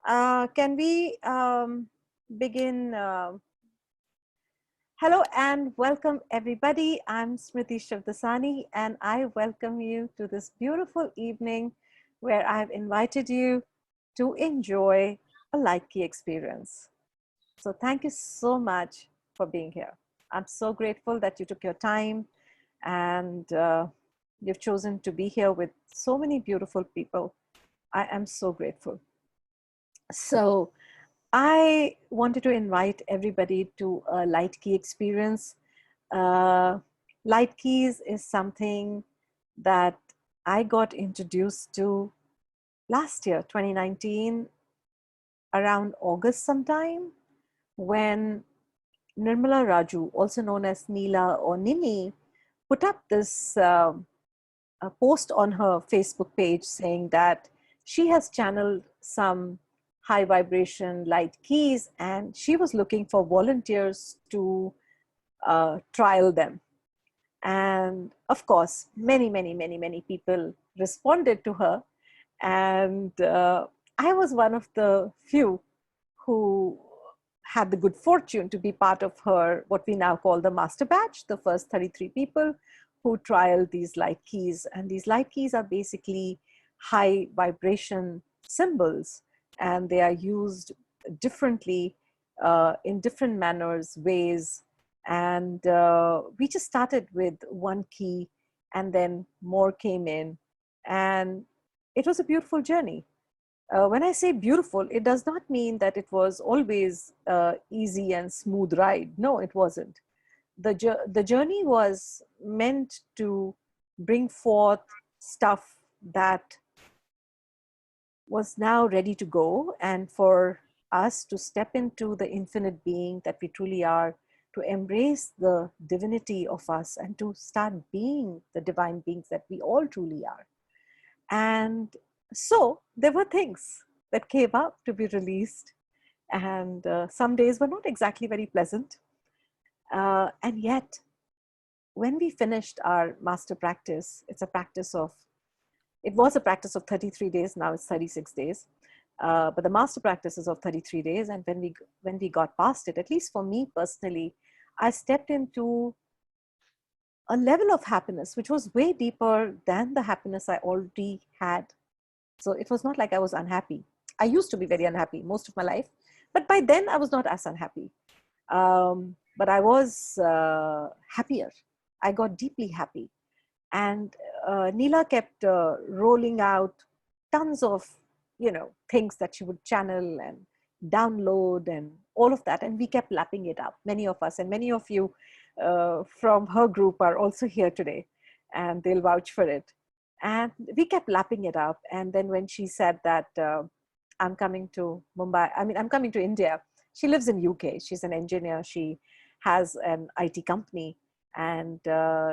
Can we begin? Hello and welcome everybody. I'm Smriti Shivdasani and I welcome you to this beautiful evening where I've invited you to enjoy a light key experience. So thank you so much for being here. I'm so grateful that you took your time and you've chosen to be here with so many beautiful people. I am so grateful. So I wanted to invite everybody to a light key experience. Uh, Light keys is something that I got introduced to last year, 2019, around August sometime, when Nirmala Raju, also known as Neela or Nini, put up this a post on her Facebook page saying that she has channeled some high vibration light keys and she was looking for volunteers to trial them. And of course, many people responded to her. And I was one of the few who had the good fortune to be part of her, what we now call the master batch, the first 33 people who trialed these light keys. And these light keys are basically high vibration symbols, and they are used differently in different manners, ways. And we just started with one key and then more came in. And it was a beautiful journey. When I say beautiful, it does not mean that it was always easy and smooth ride. No, it wasn't. The journey was meant to bring forth stuff that was now ready to go, and for us to step into the infinite being that we truly are, to embrace the divinity of us and to start being the divine beings that we all truly are. And so there were things that came up to be released, and some days were not exactly very pleasant. And yet, when we finished our master practice, it was a practice of 33 days, now it's 36 days. But the master practice is of 33 days. And when we got past it, at least for me personally, I stepped into a level of happiness which was way deeper than the happiness I already had. So it was not like I was unhappy. I used to be very unhappy most of my life, but by then I was not as unhappy. But I was happier. I got deeply happy. And Neela kept rolling out tons of, things that she would channel and download and all of that. And we kept lapping it up, many of us, and many of you from her group are also here today, and they'll vouch for it. And we kept lapping it up. And then when she said that I'm coming to Mumbai, I'm coming to India. She lives in UK. She's an engineer. She has an IT company. And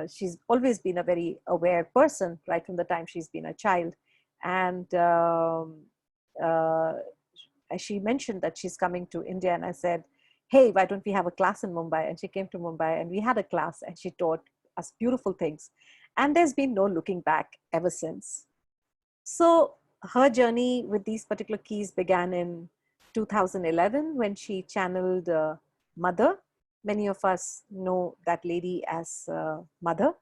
she's always been a very aware person right from the time she's been a child. And uh, she mentioned that she's coming to India. And I said, hey, why don't we have a class in Mumbai? And she came to Mumbai and we had a class and she taught us beautiful things. And there's been no looking back ever since. So her journey with these particular keys began in 2011 when she channeled Mother. Many of us know that lady as Mother,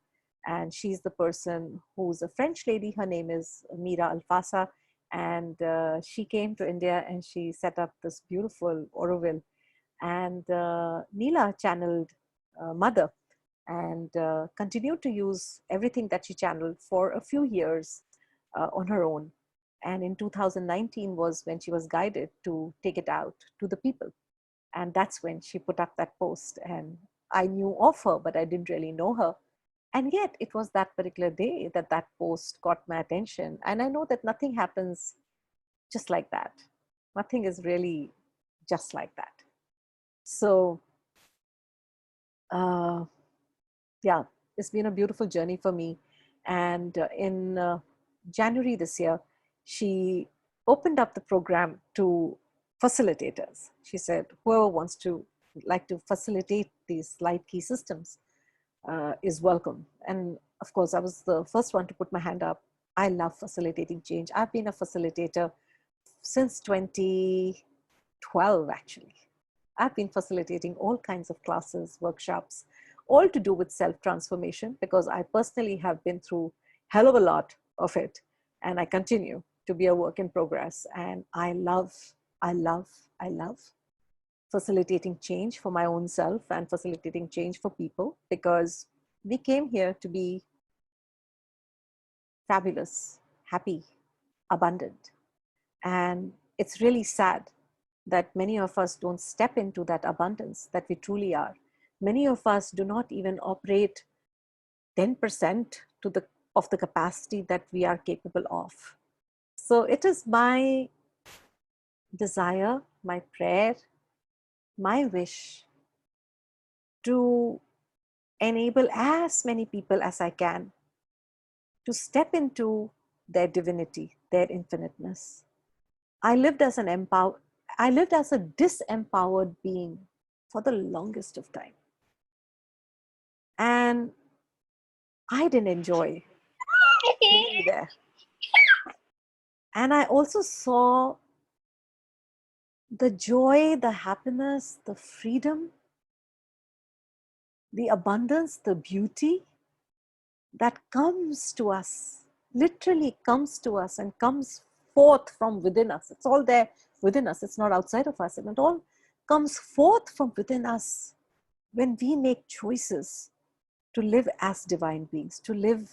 and she's the person who's a French lady. Her name is Mira Alfasa, and she came to India and she set up this beautiful Auroville. And Neela channeled Mother and continued to use everything that she channeled for a few years on her own. And in 2019 was when she was guided to take it out to the people. And that's when she put up that post. And I knew of her, but I didn't really know her. And yet it was that particular day that that post got my attention. And I know that nothing happens just like that. Nothing is really just like that. So, yeah, it's been a beautiful journey for me. And in January this year, she opened up the program to facilitators. She said, whoever wants to like to facilitate these light key systems is welcome. And of course, I was the first one to put my hand up. I love facilitating change. I've been a facilitator since 2012 actually. I've been facilitating all kinds of classes, workshops, all to do with self-transformation, because I personally have been through hell of a lot of it, and I continue to be a work in progress. And I love facilitating change for my own self and facilitating change for people, because we came here to be fabulous, happy, abundant. And it's really sad that many of us don't step into that abundance that we truly are. Many of us do not even operate 10% of the capacity that we are capable of. So it is my desire, my prayer, my wish to enable as many people as I can to step into their divinity, their infiniteness. I lived as a disempowered being for the longest of time. And I didn't enjoy being there. And I also saw the joy, the happiness, the freedom, the abundance, the beauty that comes to us, literally comes to us and comes forth from within us. It's all there within us. It's not outside of us. And it all comes forth from within us when we make choices to live as divine beings, to live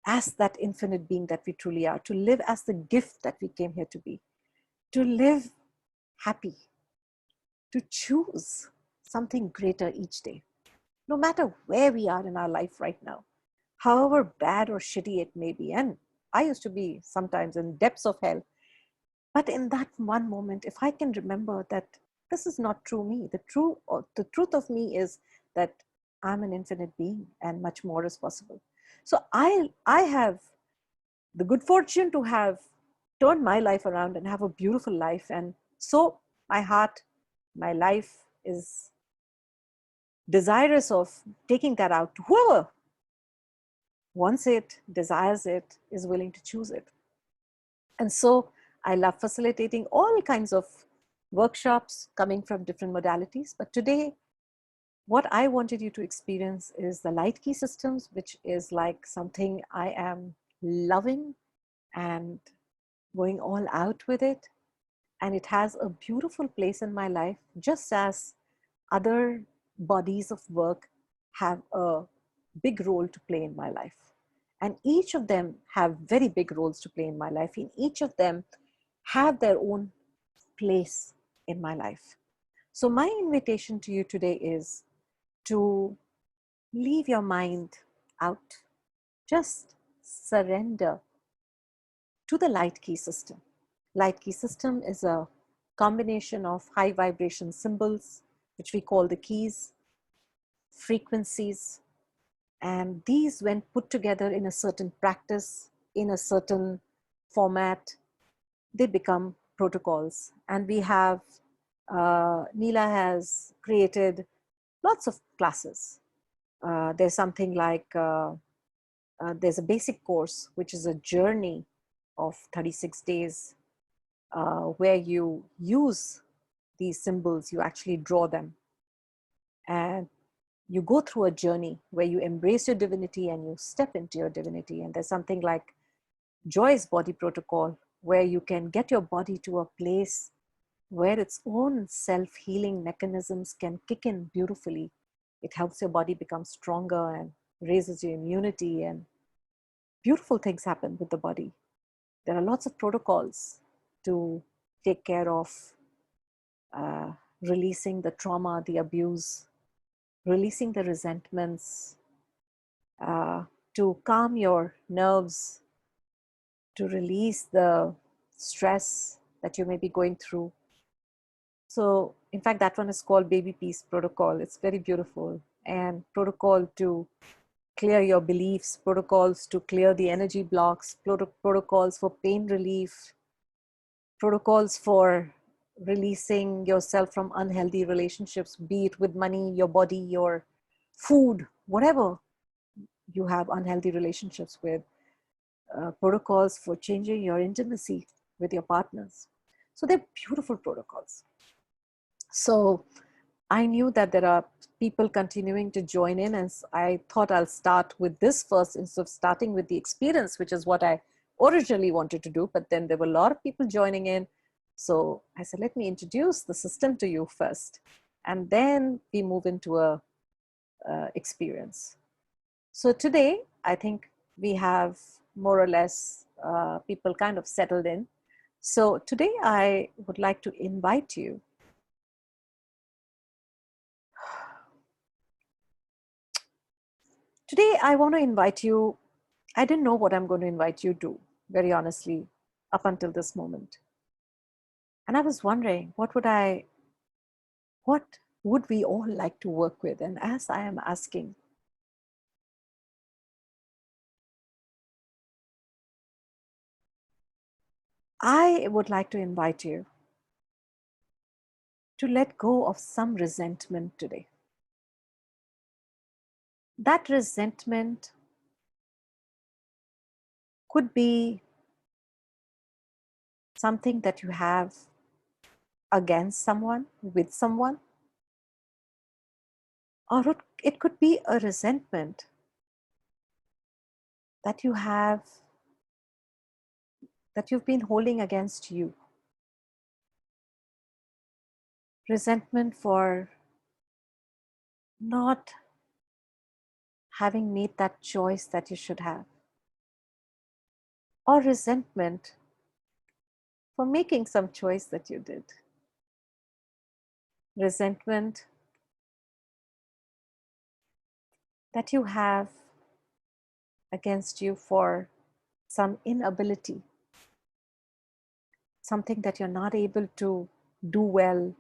as that infinite being that we truly are, to live as the gift that we came here to be, to live happy, to choose something greater each day, no matter where we are in our life right now, however bad or shitty it may be. And I used to be sometimes in depths of hell. But in that one moment, if I can remember that this is not true me, the truth of me is that I'm an infinite being and much more is possible. So I have the good fortune to have turned my life around and have a beautiful life. And so my heart, my life is desirous of taking that out to whoever wants it, desires it, is willing to choose it. And so I love facilitating all kinds of workshops coming from different modalities. But today, what I wanted you to experience is the light key systems, which is like something I am loving and going all out with it. And it has a beautiful place in my life, just as other bodies of work have a big role to play in my life. And each of them have very big roles to play in my life. And each of them have their own place in my life. So my invitation to you today is to leave your mind out. Just surrender to the light key system. Light key system is a combination of high vibration symbols, which we call the keys, frequencies, and these, when put together in a certain practice, in a certain format, they become protocols. And we have, Neela has created lots of classes. There's something like, there's a basic course, which is a journey of 36 days, where you use these symbols, you actually draw them. And you go through a journey where you embrace your divinity and you step into your divinity. And there's something like Joy's body protocol, where you can get your body to a place where its own self-healing mechanisms can kick in beautifully. It helps your body become stronger and raises your immunity, and beautiful things happen with the body. There are lots of protocols to take care of releasing the trauma, the abuse, releasing the resentments, to calm your nerves, to release the stress that you may be going through. So in fact, that one is called Baby Peace Protocol. It's very beautiful. And protocol to clear your beliefs, protocols to clear the energy blocks, protocols for pain relief, protocols for releasing yourself from unhealthy relationships, be it with money, your body, your food, whatever you have unhealthy relationships with, protocols for changing your intimacy with your partners. So they're beautiful protocols. So I knew that there are people continuing to join in, and I thought I'll start with this first instead of starting with the experience, which is what I originally wanted to do. But then there were a lot of people joining in. So I said, let me introduce the system to you first, and then we move into a experience. So today, I think we have more or less people kind of settled in. So today I would like to invite you Today, I want to invite you. I didn't know what I'm going to invite you to, very honestly, up until this moment. And I was wondering, what would we all like to work with? And as I am asking, I would like to invite you to let go of some resentment today. That resentment could be something that you have against someone, with someone, or it could be a resentment that you have, that you've been holding against you. Resentment for not having made that choice that you should have, or resentment for making some choice that you did. Resentment that you have against you for some inability, something that you're not able to do well,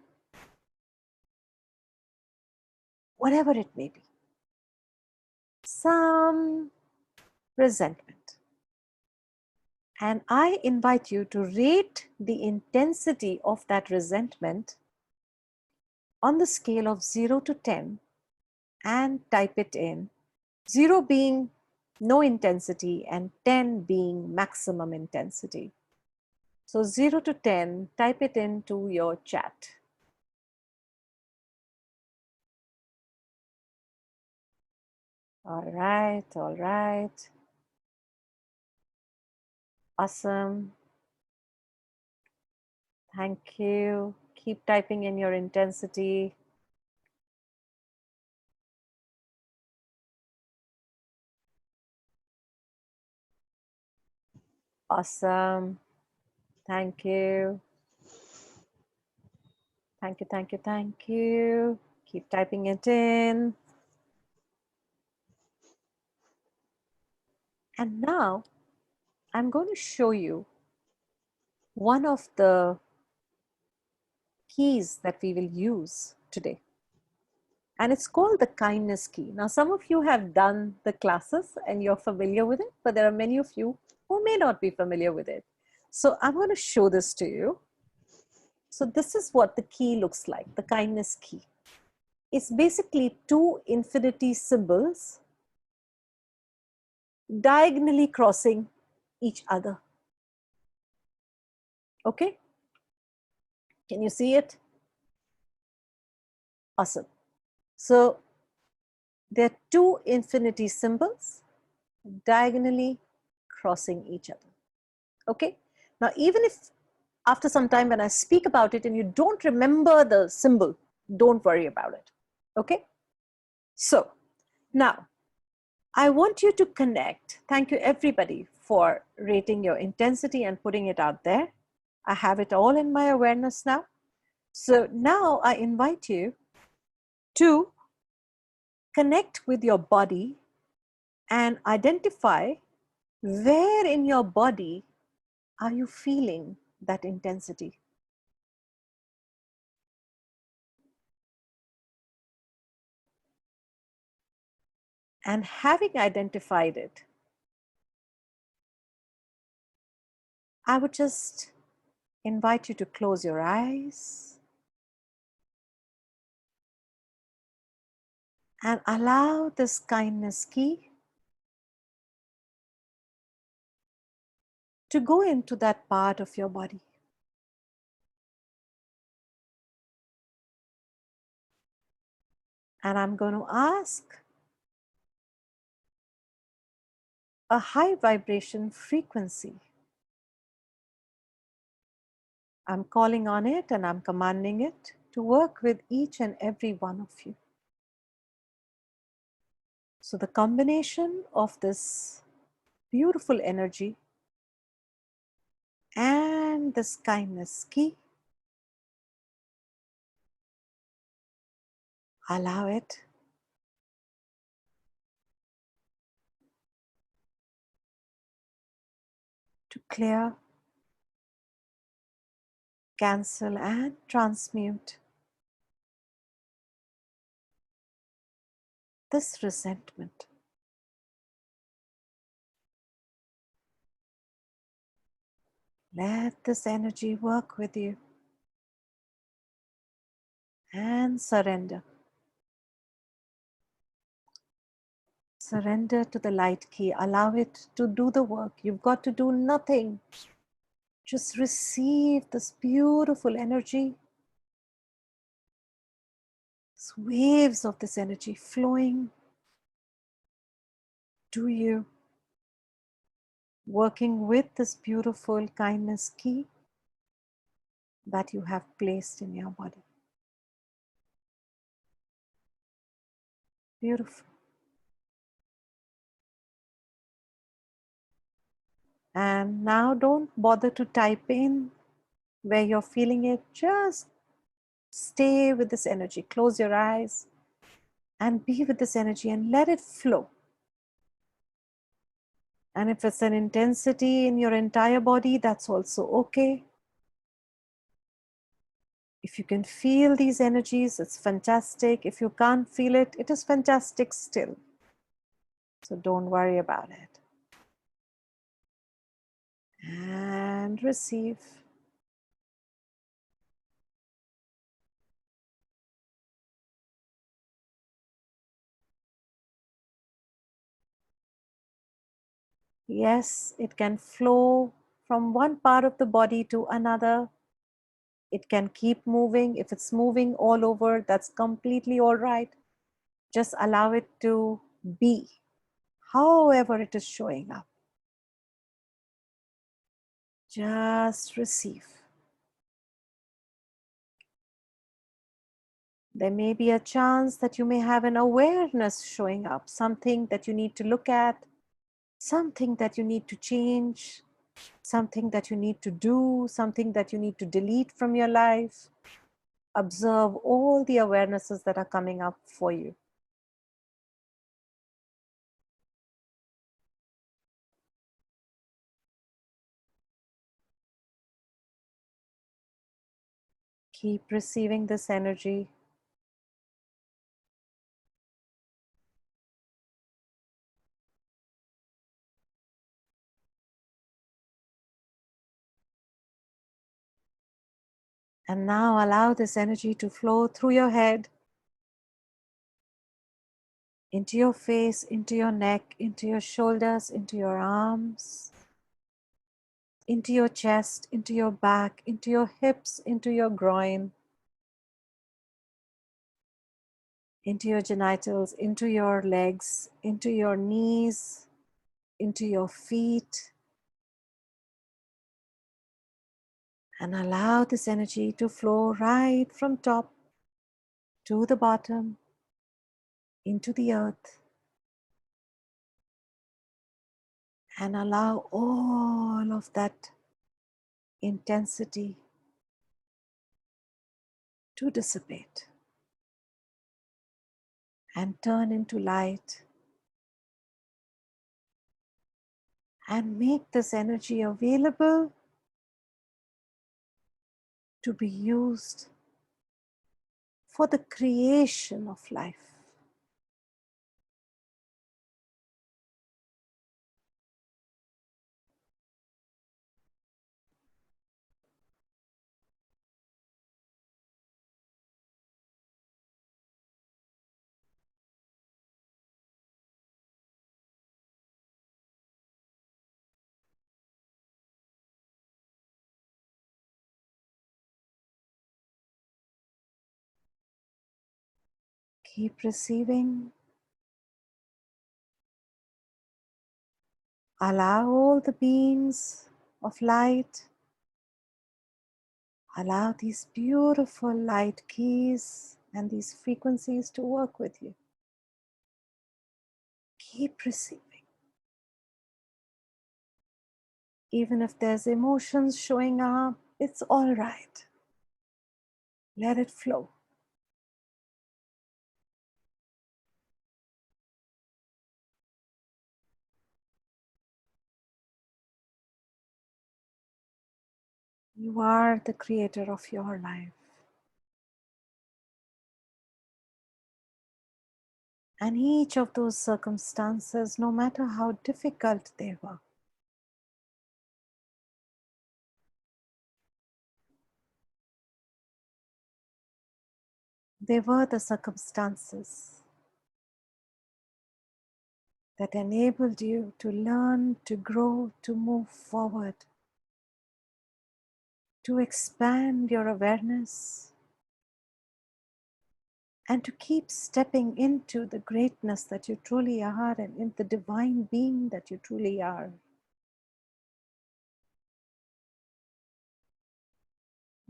whatever it may be. Some resentment. And I invite you to rate the intensity of that resentment on the scale of 0 to 10 and type it in. 0 being no intensity and 10 being maximum intensity. So 0 to 10, type it into your chat. All right, all right. Awesome. Thank you. Keep typing in your intensity. Awesome. Thank you. Thank you, thank you, thank you. Keep typing it in. And now I'm going to show you one of the keys that we will use today. And it's called the kindness key. Now, some of you have done the classes and you're familiar with it, but there are many of you who may not be familiar with it. So I'm going to show this to you. So this is what the key looks like, the kindness key. It's basically two infinity symbols diagonally crossing each other. Okay? Can you see it? Awesome. So there are two infinity symbols diagonally crossing each other. Okay? Now, even if after some time when I speak about it and you don't remember the symbol, don't worry about it. Okay? So now I want you to connect. Thank you everybody for rating your intensity and putting it out there. I have it all in my awareness now. So now I invite you to connect with your body and identify where in your body are you feeling that intensity. And having identified it, I would just invite you to close your eyes and allow this kindness key to go into that part of your body. And I'm going to ask a high vibration frequency. I'm calling on it and I'm commanding it to work with each and every one of you. So the combination of this beautiful energy and this kindness key, allow it to clear, cancel and transmute this resentment. Let this energy work with you and surrender. Surrender to the light key. Allow it to do the work. You've got to do nothing. Just receive this beautiful energy, waves of this energy flowing to you, working with this beautiful kindness key that you have placed in your body. Beautiful. And now don't bother to type in where you're feeling it. Just stay with this energy. Close your eyes and be with this energy and let it flow. And if it's an intensity in your entire body, that's also okay. If you can feel these energies, it's fantastic. If you can't feel it, it is fantastic still. So don't worry about it. And receive. Yes, it can flow from one part of the body to another. It can keep moving. If it's moving all over, that's completely all right. Just allow it to be, however it is showing up. Just receive. There may be a chance that you may have an awareness showing up, something that you need to look at, something that you need to change, something that you need to do, something that you need to delete from your life. Observe all the awarenesses that are coming up for you. Keep receiving this energy. And now allow this energy to flow through your head, into your face, into your neck, into your shoulders, into your arms, into your chest, into your back, into your hips, into your groin, into your genitals, into your legs, into your knees, into your feet. And allow this energy to flow right from top to the bottom, into the earth. And allow all of that intensity to dissipate and turn into light. And make this energy available to be used for the creation of life. Keep receiving. Allow all the beings of light, allow these beautiful light keys and these frequencies to work with you. Keep receiving. Even if there's emotions showing up, it's all right. Let it flow. You are the creator of your life. And each of those circumstances, no matter how difficult they were the circumstances that enabled you to learn, to grow, to move forward, to expand your awareness, and to keep stepping into the greatness that you truly are and in the divine being that you truly are.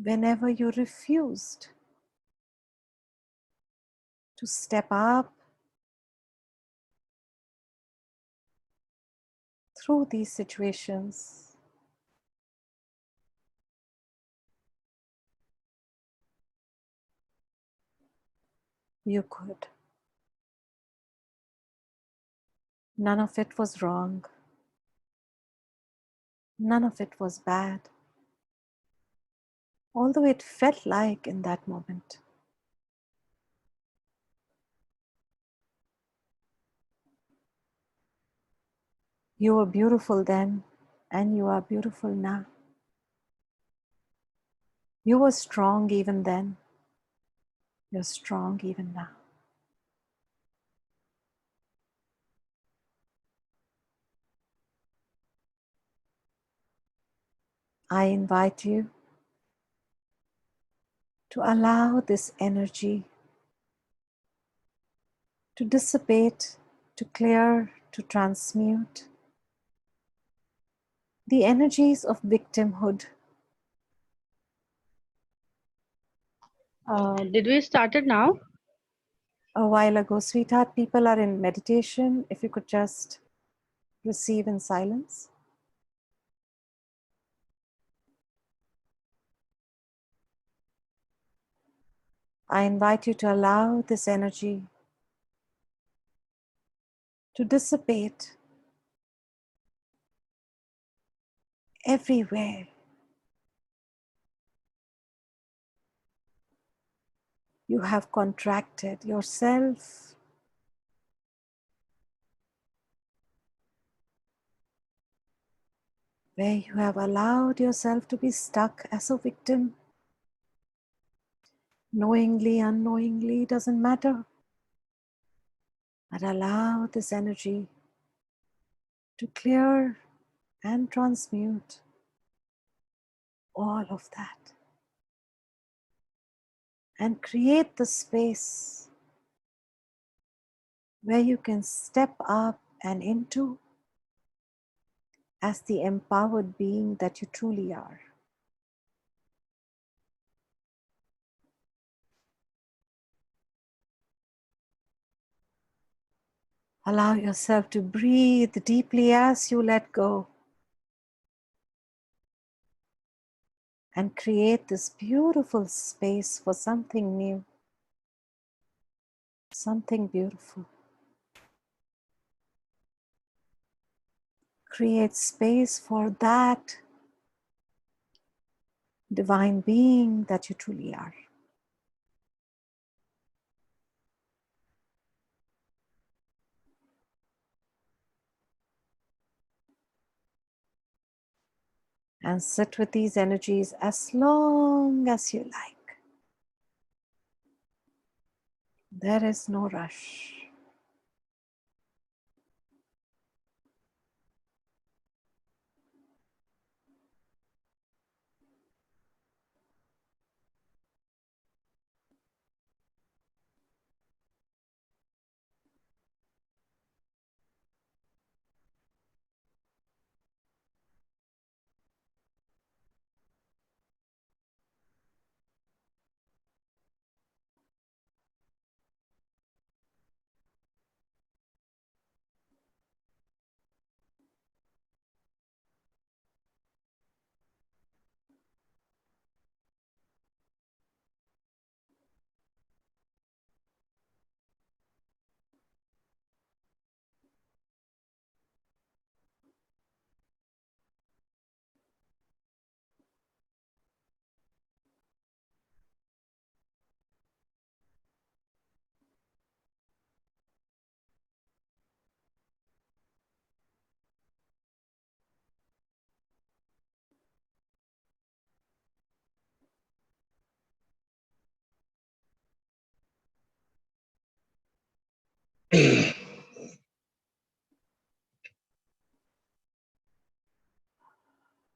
Whenever you refused to step up through these situations, you could. None of it was wrong. None of it was bad. Although it felt like in that moment. You were beautiful then, and you are beautiful now. You were strong even then. You're strong even now. I invite you to allow this energy to dissipate, to clear, to transmute the energies of victimhood. Did we start it now? A while ago, sweetheart, people are in meditation. If you could just receive in silence. I invite you to allow this energy to dissipate everywhere. You have contracted yourself, where you have allowed yourself to be stuck as a victim. Knowingly, unknowingly, doesn't matter. But allow this energy to clear and transmute all of that. And create the space where you can step up and into as the empowered being that you truly are. Allow yourself to breathe deeply as you let go. And create this beautiful space for something new, something beautiful. Create space for that divine being that you truly are. And sit with these energies as long as you like. There is no rush.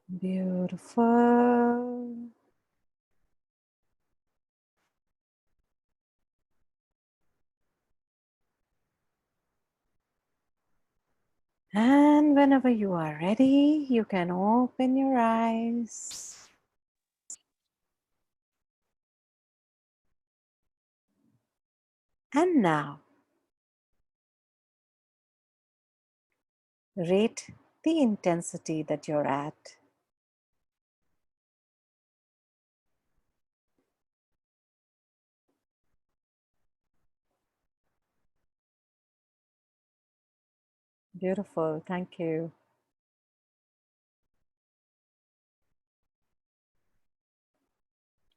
Beautiful. And whenever you are ready, you can open your eyes. And now, rate the intensity that you're at. Beautiful. Thank you.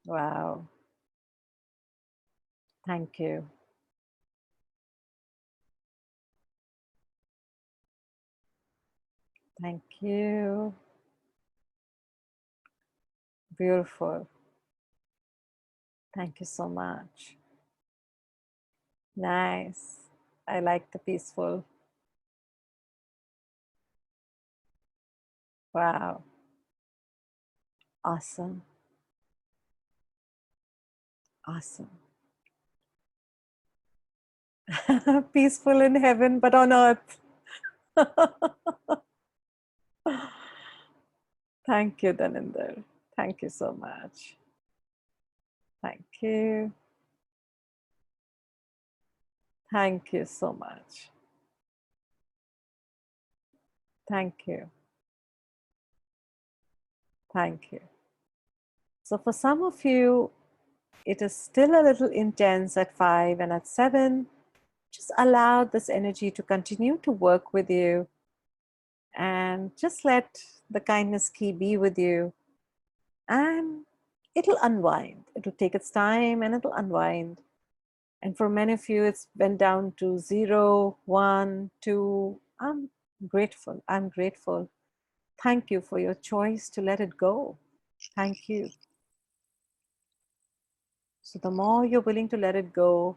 Wow. Thank you. Thank you. Beautiful. Thank you so much. Nice. I like the peaceful. Wow. Awesome. Awesome. Peaceful in heaven, but on earth. Thank you, Daninder. Thank you so much. Thank you. Thank you so much. Thank you. Thank you. So, for some of you, it is still a little intense at 5 and at 7. Just allow this energy to continue to work with you and just let the kindness key be with you, and it'll unwind. It'll take its time and it'll unwind. And for many of you, it's went down to 0, 1, 2. I'm grateful. I'm grateful. Thank you for your choice to let it go. Thank you. So the more you're willing to let it go,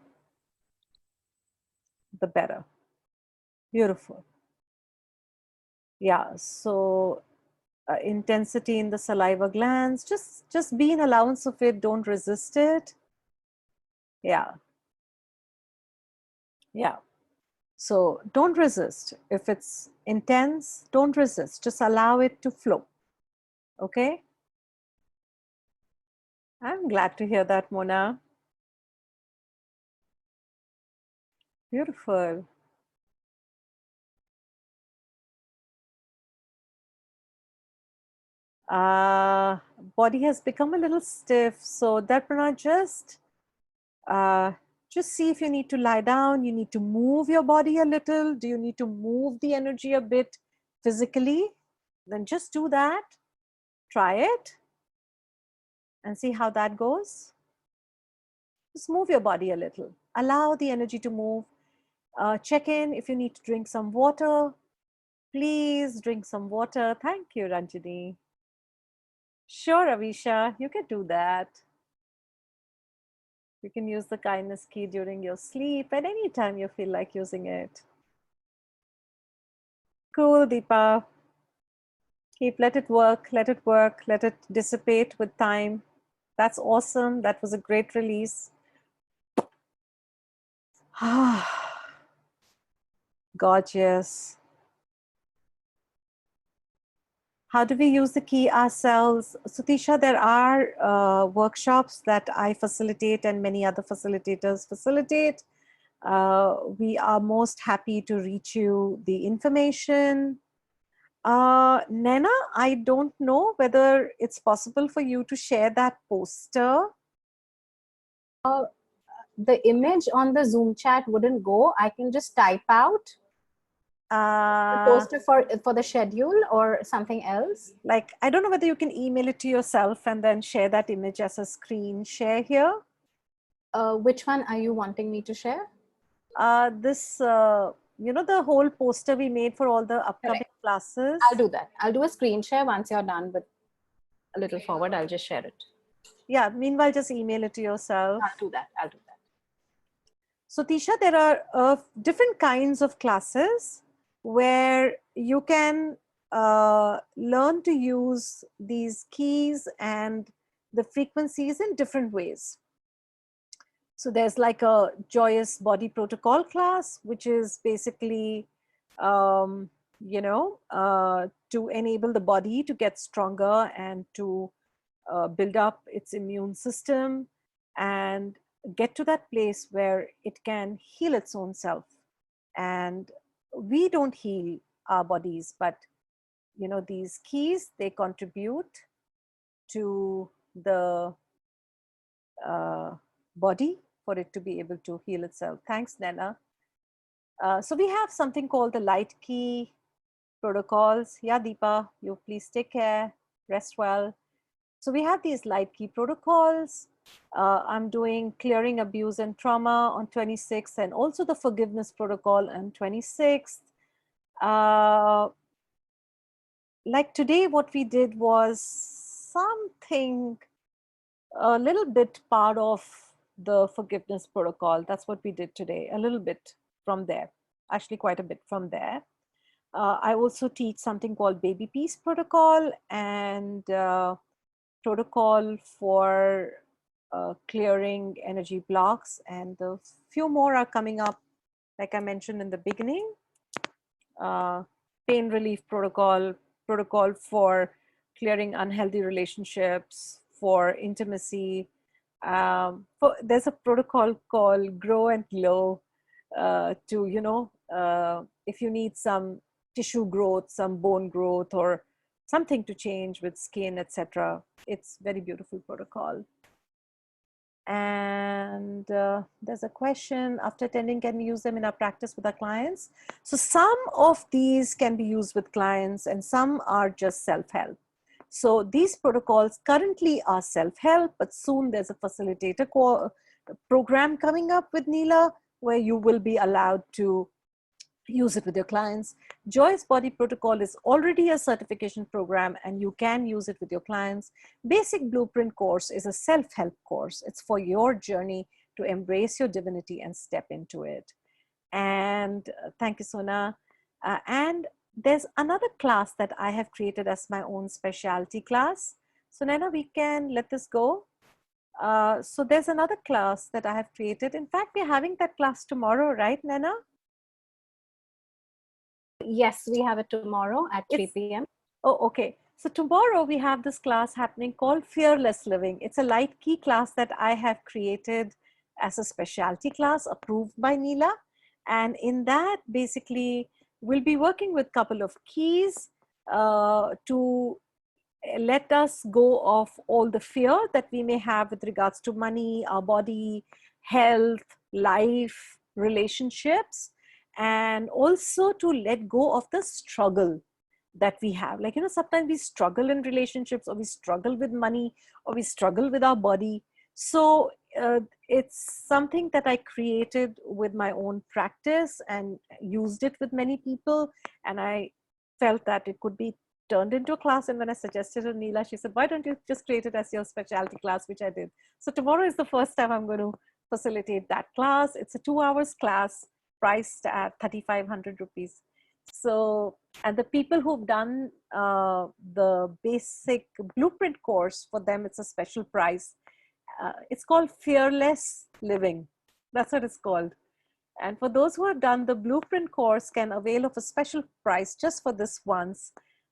the better. Beautiful. Yeah. So intensity in the saliva glands, just be in allowance of it. Don't resist it. Yeah. Yeah. So don't resist. If it's intense, don't resist. Just allow it to flow. Okay. I'm glad to hear that, Mona. Beautiful. Uh, Body has become a little stiff. So Darpana, uh, just see if you need to lie down. You need to move your body a little. Do you need to move the energy a bit physically? Then just do that. Try it and see how that goes. Just move your body a little. Allow the energy to move. Check in if you need to drink some water. Please drink some water. Thank you, Ranjini. Sure, Avisha, you can do that. You can use the kindness key during your sleep at any time you feel like using it. Cool, Deepa. Let it work, let it work, let it dissipate with time. That's awesome. That was a great release. Gorgeous. How do we use the key ourselves? Sutisha, there are workshops that I facilitate and many other facilitators facilitate. We are most happy to reach you the information. Naina, I don't know whether it's possible for you to share that poster. The image on the Zoom chat wouldn't go. I can just type out the poster for the schedule or something else. Like, I don't know whether you can email it to yourself and then share that image as a screen share here. Which one are you wanting me to share? This, the whole poster we made for all the upcoming Correct. classes. I'll do that. I'll do a screen share once you're done with a little forward. I'll just share it. Yeah, meanwhile, just email it to yourself. I'll do that. I'll do that. So, Tisha, there are different kinds of classes where you can learn to use these keys and the frequencies in different ways. So there's like a joyous body protocol class, which is basically, um, to enable the body to get stronger and to build up its immune system and get to that place where it can heal its own self. And we don't heal our bodies, but these keys, they contribute to the uh, body for it to be able to heal itself. Thanks, Nana. So we have something called the light key protocols. Yeah, Deepa, you please take care, rest well. So we have these light key protocols. I'm doing clearing abuse and trauma on 26th, and also the forgiveness protocol on 26th. Like today, what we did was something a little bit part of the forgiveness protocol. That's what we did today, a little bit from there, actually quite a bit from there. I also teach something called baby peace protocol and protocol for clearing energy blocks, and a few more are coming up, like I mentioned in the beginning. Pain relief protocol, protocol for clearing unhealthy relationships, for intimacy. There's a protocol called grow and glow to, if you need some tissue growth, some bone growth, or something to change with skin, etc. It's very beautiful protocol. And there's a question, after attending, can we use them in our practice with our clients? So some of these can be used with clients and some are just self-help. So these protocols currently are self-help, but soon there's a facilitator program coming up with Neela where you will be allowed to use it with your clients. Joyous Body Protocol is already a certification program and you can use it with your clients. Basic Blueprint course is a self-help course. It's for your journey to embrace your divinity and step into it. And thank you, Sona. And there's another class that I have created as my own specialty class. So Naina, we can let this go. So there's another class that I have created. In fact, we're having that class tomorrow, right, Naina? Yes, we have it tomorrow at 3 p.m. Oh, okay. So tomorrow we have this class happening called Fearless Living. It's a light key class that I have created as a specialty class approved by Neela. And in that, basically, we'll be working with a couple of keys to let us go of all the fear that we may have with regards to money, our body, health, life, relationships, and also to let go of the struggle that we have. Like, sometimes we struggle in relationships, or we struggle with money, or we struggle with our body. So it's something that I created with my own practice and used it with many people. And I felt that it could be turned into a class. And when I suggested to Neela, she said, why don't you just create it as your specialty class, which I did. So tomorrow is the first time I'm going to facilitate that class. It's a 2 hours class priced at 3,500 rupees. So, and the people who've done the basic blueprint course, for them, it's a special price. It's called Fearless Living. That's what it's called. And for those who have done the blueprint course, can avail of a special price just for this once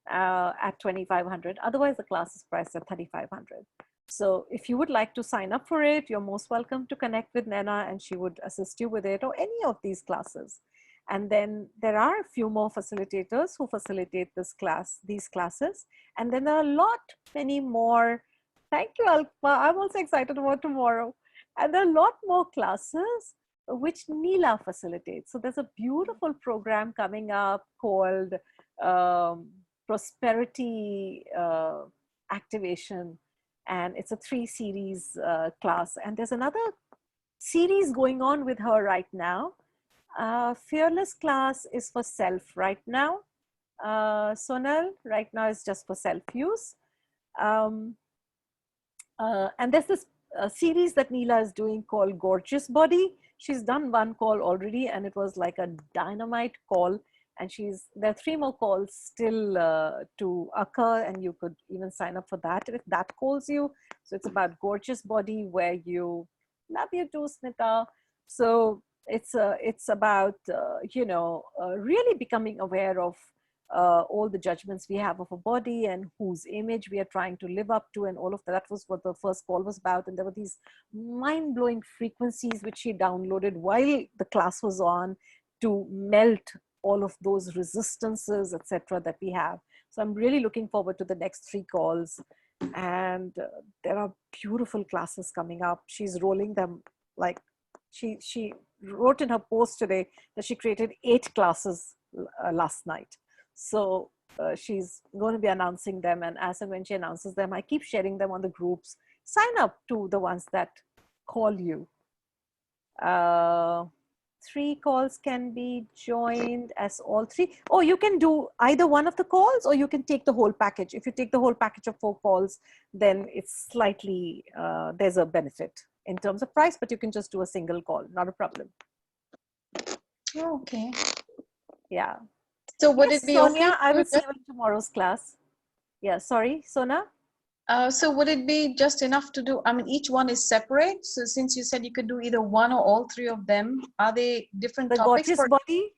at 2,500. Otherwise, the class is priced at 3,500. So if you would like to sign up for it, you're most welcome to connect with Naina and she would assist you with it, or any of these classes. And then there are a few more facilitators who facilitate these classes. And then there are many more. Thank you, Alpa. I'm also excited about tomorrow. And there are a lot more classes which Neela facilitates. So there's a beautiful program coming up called Prosperity Activation. And it's a 3-series class. And there's another series going on with her right now. Fearless class is for self right now. Sonal right now is just for self-use. And there's this series that Neela is doing called Gorgeous Body. She's done one call already and it was like a dynamite call. And there are 3 more calls still to occur, and you could even sign up for that if that calls you. So it's about gorgeous body, where you love you too, Smita. So it's about really becoming aware of all the judgments we have of a body and whose image we are trying to live up to, and all of that. That was what the first call was about. And there were these mind-blowing frequencies which she downloaded while the class was on, to melt all of those resistances, etc., that we have. So I'm really looking forward to the next 3 calls. And there are beautiful classes coming up. She's rolling them like she wrote in her post today that she created 8 classes last night. So she's going to be announcing them, and as and when she announces them, I keep sharing them on the groups. Sign up to the ones that call you. 3 calls can be joined as all 3. Oh, you can do either one of the calls, or you can take the whole package. If you take the whole package of 4 calls, then it's slightly, there's a benefit in terms of price, but you can just do a single call, not a problem. Okay. Yeah. So would Yes, it be Sonia, okay? I will see you in tomorrow's class. Yeah, sorry, Sona? So would it be just enough to do, I mean, each one is separate. So since you said you could do either one or all 3 of them, are they different The topics? gorgeous body?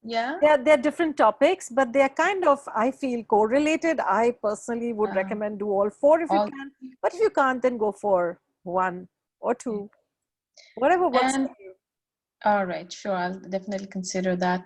Yeah. They're different topics, but they're kind of, I feel, correlated. I personally would recommend do all 4 if you can. But if you can't, then go for 1 or 2. Whatever works for you. All right, sure. I'll definitely consider that.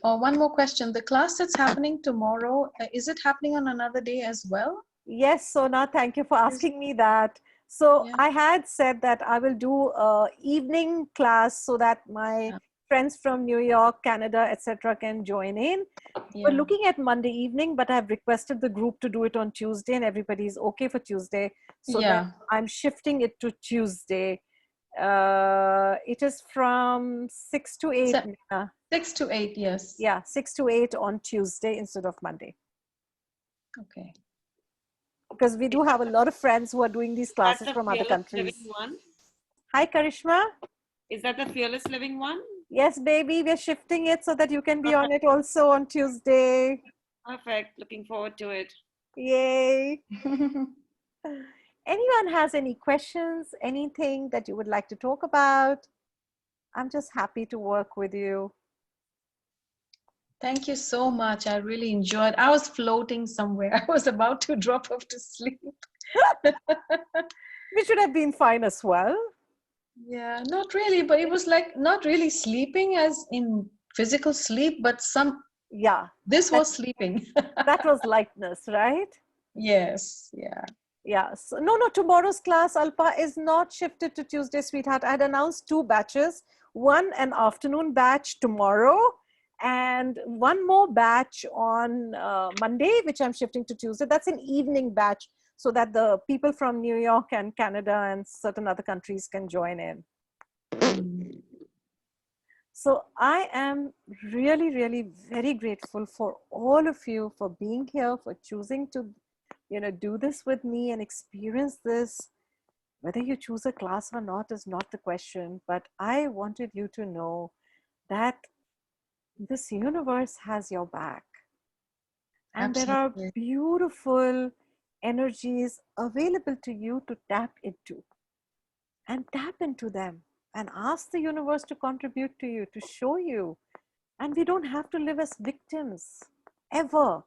One more question. The class that's happening tomorrow, is it happening on another day as well? Yes, Sona, thank you for asking me that. So I had said that I will do a evening class so that my friends from New York, Canada, etc. can join in. We're looking at Monday evening, but I've requested the group to do it on Tuesday, and everybody's okay for Tuesday. So then I'm shifting it to Tuesday. It is from 6 to 8. 6 to 8, yes. Yeah, 6 to 8 on Tuesday instead of Monday. Okay. Because we do have a lot of friends who are doing these classes from other countries. One? Hi, Karishma. Is that the Fearless Living one? Yes, baby. We're shifting it so that you can be on it also on Tuesday. Perfect. Looking forward to it. Yay. Anyone has any questions, anything that you would like to talk about? I'm just happy to work with you. Thank you so much. I really enjoyed. I was floating somewhere. I was about to drop off to sleep. Which would have been fine as well. Yeah, not really, but it was like not really sleeping as in physical sleep, but this was sleeping. That was lightness, right? Yes, yeah. Yeah, so no, tomorrow's class, Alpa, is not shifted to Tuesday, sweetheart. I had announced 2 batches, one an afternoon batch tomorrow, and one more batch on Monday, which I'm shifting to Tuesday. That's an evening batch, so that the people from New York and Canada and certain other countries can join in. So I am really, really very grateful for all of you for being here, for choosing to do this with me and experience this. Whether you choose a class or not is not the question, but I wanted you to know that this universe has your back. And there are beautiful energies available to you to tap into. And tap into them and ask the universe to contribute to you, to show you. And we don't have to live as victims ever.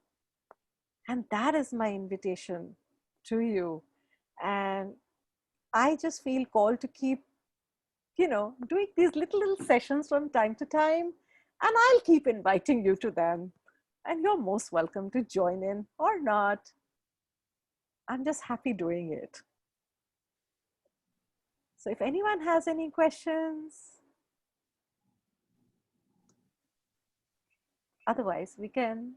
And that is my invitation to you. And I just feel called to keep, doing these little sessions from time to time. And I'll keep inviting you to them. And you're most welcome to join in or not. I'm just happy doing it. So if anyone has any questions, otherwise we can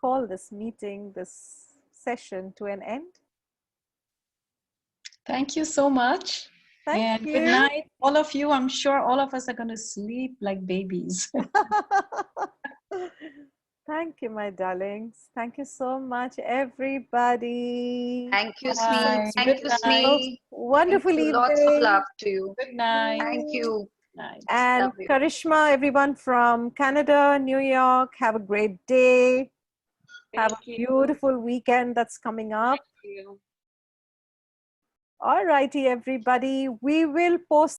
call this meeting, this session to an end. Thank you so much. Thank you. Good night, all of you. I'm sure all of us are going to sleep like babies. Thank you, my darlings. Thank you so much, everybody. Thank you, Smee. Thank you, Smee. Wonderful evening. Lots of love to you. Good night. Thank you. Nice. And Lovely. Karishma, everyone from Canada, New York, have a great day. Have a Thank you. beautiful weekend that's coming up. Thank you. All righty, everybody. We will post